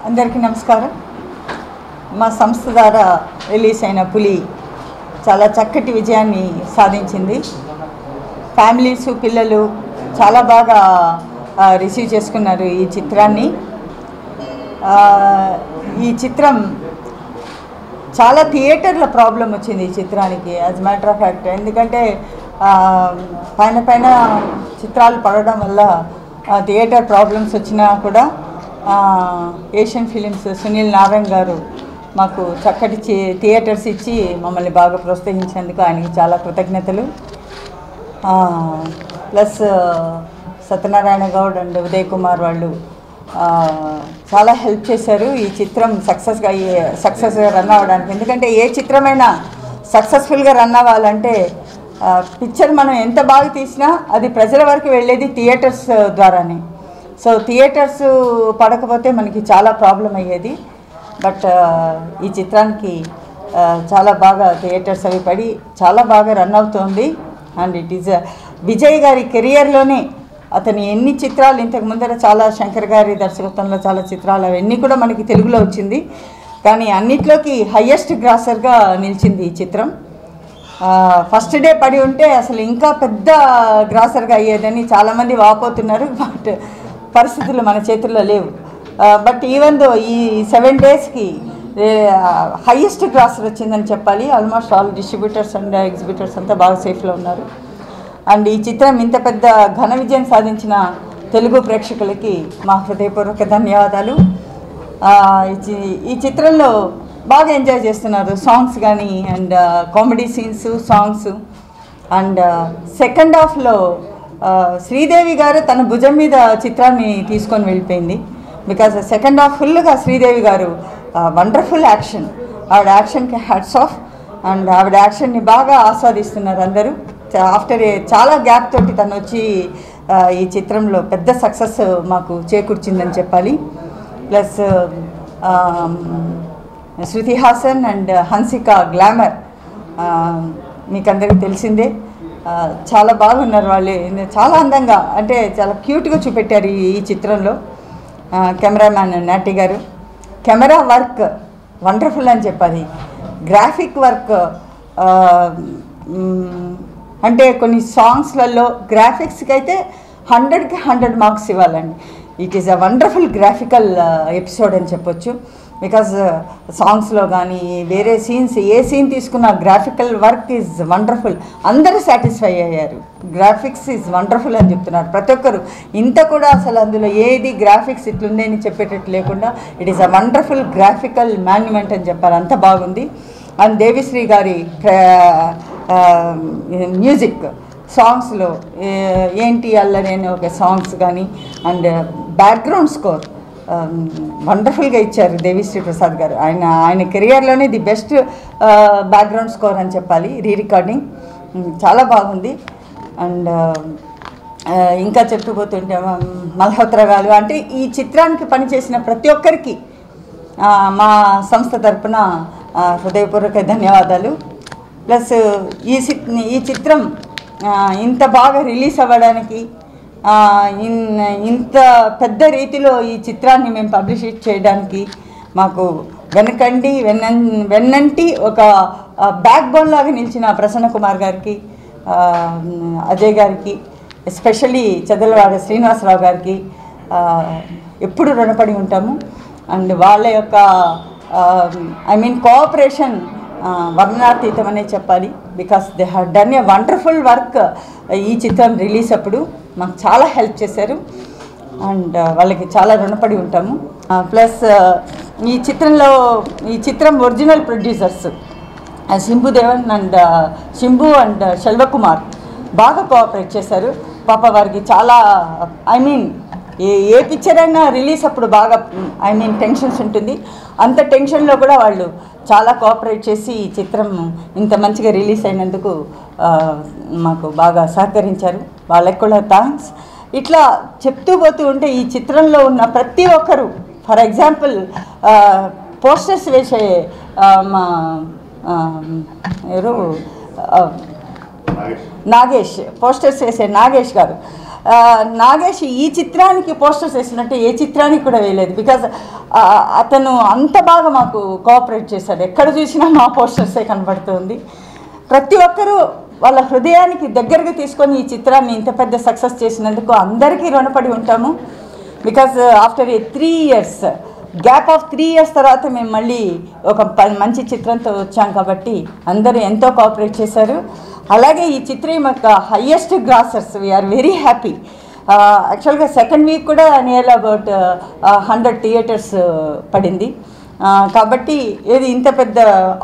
అందరికీ నమస్కారం. మా సంస్థ ద్వారా రిలీజ్ అయిన పులి చాలా చక్కటి విజయాన్ని సాధించింది. ఫ్యామిలీస్ పిల్లలు చాలా బాగా రిసీవ్ చేసుకున్నారు ఈ చిత్రాన్ని. ఈ చిత్రం చాలా థియేటర్ల ప్రాబ్లం వచ్చింది ఈ చిత్రానికి, యాజ్ మ్యాటర్ ఆఫ్ ఫ్యాక్ట్. ఎందుకంటే పైన చిత్రాలు పడడం వల్ల థియేటర్ ప్రాబ్లమ్స్ వచ్చినా కూడా ఏషియన్ ఫిలిమ్స్ సునీల్ నారాయణ గారు మాకు చక్కటి థియేటర్స్ ఇచ్చి మమ్మల్ని బాగా ప్రోత్సహించేందుకు ఆయనకి చాలా కృతజ్ఞతలు. ప్లస్ సత్యనారాయణ గౌడ్ అండ్ ఉదయ్ కుమార్ వాళ్ళు చాలా హెల్ప్ చేశారు ఈ చిత్రం సక్సెస్గా రన్ అవ్వడానికి. ఎందుకంటే ఏ చిత్రమైనా సక్సెస్ఫుల్గా రన్ అవ్వాలంటే పిక్చర్ మనం ఎంత బాగా తీసినా అది ప్రజల వరకు వెళ్ళేది థియేటర్స్ ద్వారానే. సో థియేటర్స్ పడకపోతే మనకి చాలా ప్రాబ్లం అయ్యేది. బట్ ఈ చిత్రానికి చాలా బాగా థియేటర్స్ అవి పడి చాలా బాగా రన్ అవుతుంది. అండ్ ఇట్ ఈజ్ విజయ్ గారి కెరియర్లోనే అతని ఎన్ని చిత్రాలు ఇంతకు ముందర చాలా శంకర్ గారి దర్శకత్వంలో చాలా చిత్రాలు అవన్నీ కూడా మనకి తెలుగులో వచ్చింది. కానీ అన్నిట్లోకి హయ్యెస్ట్ గ్రాసర్గా నిలిచింది ఈ చిత్రం. ఫస్ట్ డే పడి ఉంటే అసలు ఇంకా పెద్ద గ్రాసర్గా అయ్యేదని చాలామంది వాపోతున్నారు. బట్ పరిస్థితులు మన చేతుల్లో లేవు. బట్ ఈవెన్ దో ఈ 7 డేస్కి హయ్యెస్ట్ గ్రాసర్ వచ్చిందని చెప్పాలి. Almost all distributors and exhibitors అంతా బాగా సేఫ్లో ఉన్నారు. అండ్ ఈ చిత్రం ఇంత పెద్ద ఘన విజయం సాధించిన తెలుగు ప్రేక్షకులకి మా హృదయపూర్వక ధన్యవాదాలు. ఈ చిత్రంలో బాగా ఎంజాయ్ చేస్తున్నారు సాంగ్స్ కానీ and comedy scenes songs. And second హాఫ్లో శ్రీదేవి గారు తన భుజం మీద చిత్రాన్ని తీసుకొని వెళ్ళిపోయింది. బికాజ్ సెకండ్ హాఫ్ ఫుల్గా శ్రీదేవి గారు వండర్ఫుల్ యాక్షన్, ఆవిడ యాక్షన్కి హ్యాట్స్ ఆఫ్. అండ్ ఆవిడ యాక్షన్ని బాగా ఆస్వాదిస్తున్నారు అందరూ. ఆఫ్టర్ చాలా గ్యాప్ తోటి తను వచ్చి ఈ చిత్రంలో పెద్ద సక్సెస్ మాకు చేకూర్చిందని చెప్పాలి. Plus Shruti Haasan and Hansika glamour మీకు అందరికీ తెలిసిందే. చాలా బాగున్నారు వాళ్ళు, చాలా అందంగా అంటే చాలా క్యూట్గా చూపెట్టారు ఈ చిత్రంలో. కెమెరామ్యాన్ నాటి గారు కెమెరా వర్క్ వండర్ఫుల్ అని చెప్పాలి. గ్రాఫిక్ వర్క్ అంటే కొన్ని సాంగ్స్లలో గ్రాఫిక్స్కి అయితే 100కి 100 మార్క్స్ ఇవ్వాలండి. It is a wonderful graphical episode అని చెప్పొచ్చు. బికాజ్ సాంగ్స్లో కానీ వేరే సీన్స్ ఏ సీన్ తీసుకున్న గ్రాఫికల్ వర్క్ ఈజ్ వండర్ఫుల్. అందరూ సాటిస్ఫై అయ్యారు. గ్రాఫిక్స్ ఈజ్ వండర్ఫుల్ అని చెప్తున్నారు ప్రతి ఒక్కరు. ఇంత కూడా అసలు అందులో ఏది గ్రాఫిక్స్ ఇట్లుంది అని చెప్పేటట్టు లేకుండా it is a wonderful graphical monument అని చెప్పారు. అంత బాగుంది. అండ్ దేవిశ్రీ గారి మ్యూజిక్ సాంగ్స్లో ఏంటి అల్లరి అనే ఒక సాంగ్స్ కానీ అండ్ బ్యాక్గ్రౌండ్ స్కోర్ వండర్ఫుల్గా ఇచ్చారు దేవిశ్రీ ప్రసాద్ గారు. ఆయన కెరియర్లోనే ది బెస్ట్ బ్యాక్గ్రౌండ్ స్కోర్ అని చెప్పాలి. రికార్డింగ్ చాలా బాగుంది. అండ్ ఇంకా చెప్పుకుపోతుంటే మల్హోత్రా గారు అంటే ఈ చిత్రానికి పనిచేసిన ప్రతి ఒక్కరికి మా సంస్థ తరపున హృదయపూర్వక ధన్యవాదాలు. ప్లస్ ఈ చిత్రం ఇంత బాగా రిలీజ్ అవ్వడానికి ఇంత పెద్ద రీతిలో ఈ చిత్రాన్ని మేము పబ్లిష్ చేయడానికి మాకు వెన్నంటి ఒక బ్యాక్ బోన్ లాగా నిలిచిన ప్రసన్న కుమార్ గారికి, అజయ్ గారికి, ఎస్పెషల్లీ చదలవాడ శ్రీనివాసరావు గారికి ఎప్పుడు రుణపడి ఉంటాము. అండ్ వాళ్ళ యొక్క కోఆపరేషన్ వర్ణనాతీతం అనే చెప్పాలి. Because they have done a wonderful work. ఈ చిత్రం రిలీజ్ అప్పుడు మాకు చాలా హెల్ప్ చేశారు అండ్ వాళ్ళకి చాలా రుణపడి ఉంటాము. ప్లస్ ఈ చిత్రం original producers Shambhudevan and Shambhu and Selvakumar బాగా కోఆపరేట్ చేశారు. పాప వారికి చాలా ఏ పిక్చర్ అయినా రిలీజ్ అప్పుడు బాగా టెన్షన్స్ ఉంటుంది. అంత టెన్షన్లో కూడా వాళ్ళు చాలా కోఆపరేట్ చేసి ఈ చిత్రం ఇంత మంచిగా రిలీజ్ అయినందుకు మాకు బాగా సహకరించారు. వాళ్ళకి కూడా థ్యాంక్స్. ఇట్లా చెప్తూ పోతూ ఉంటే ఈ చిత్రంలో ఉన్న ప్రతి ఒక్కరు, ఫర్ ఎగ్జాంపుల్ పోస్టర్స్ వేసే మా ఎవరు నాగేష్ పోస్టర్స్ వేసే నాగేష్ గారు. నాగేష్ ఈ చిత్రానికి పోస్టర్స్ వేసినట్టు ఏ చిత్రానికి కూడా వేయలేదు. బికాజ్ అతను అంత బాగా మాకు కోఆపరేట్ చేశాడు. ఎక్కడ చూసినా మా పోస్టర్సే కనబడుతుంది. ప్రతి ఒక్కరూ వాళ్ళ హృదయానికి దగ్గరగా తీసుకొని ఈ చిత్రాన్ని ఇంత పెద్ద సక్సెస్ చేసినందుకు అందరికీ రుణపడి ఉంటాము. Because after A 3 years gap of 3 years తర్వాత మేము మళ్ళీ ఒక మంచి చిత్రంతో వచ్చాం కాబట్టి అందరూ ఎంతో కోఆపరేట్ చేశారు. అలాగే ఈ చిత్రం యొక్క highest grossers we're very happy. యాక్చువల్గా సెకండ్ వీక్ కూడా నియర్ అబౌట్ 100 theatres పడింది. కాబట్టి ఏది ఇంత పెద్ద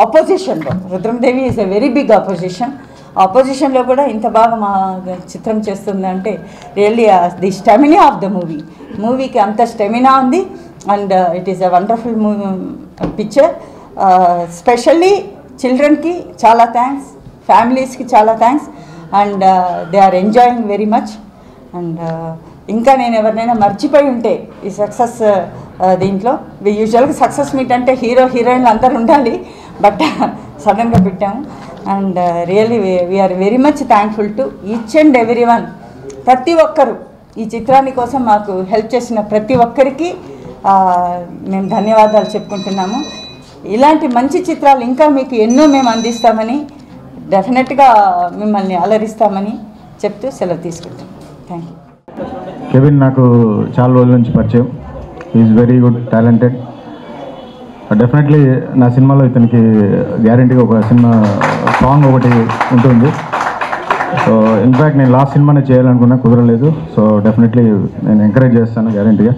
అపోజిషన్లో Rudhramadevi is a very big అపోజిషన్లో కూడా ఇంత బాగా మా చిత్రం చేస్తుందంటే really the stamina of the మూవీకి అంత స్టెమినా ఉంది. And it is a wonderful picture. Specially చిల్డ్రన్కి చాలా థ్యాంక్స్, ఫ్యామిలీస్కి చాలా thanks. And they are enjoying very much. And ఇంకా నేను ఎవరినైనా మర్చిపోయి ఉంటే ఈ సక్సెస్ దీంట్లో యూజువల్గా సక్సెస్ మీట్ అంటే హీరోయిన్లు అందరూ ఉండాలి, బట్ సడన్గా పెట్టాము. And really we are very much thankful to each and every one. ప్రతి ఒక్కరు ఈ చిత్రాన్ని కోసం మాకు హెల్ప్ చేసిన ప్రతి ఒక్కరికి మేము ధన్యవాదాలు చెప్పుకుంటున్నాము. ఇలాంటి మంచి చిత్రాలు ఇంకా మీకు ఎన్నో మేము అందిస్తామని, డెఫినెట్గా మిమ్మల్ని అలరిస్తామని చెప్తూ సెలవు తీసుకుంటాం. Thank you. కెవిన్ నాకు చాలా రోజుల నుంచి పరిచయం. Is very good, talented. Definitely నా సినిమాలో ఇతనికి గ్యారంటీగా ఒక సినిమా సాంగ్ ఒకటి ఉంటుంది. సో ఇన్ఫ్యాక్ట్ నేను లాస్ట్ సినిమానే చేయాలనుకున్నా, కుదరలేదు. సో డెఫినెట్లీ నేను ఎంకరేజ్ చేస్తాను గ్యారంటీగా.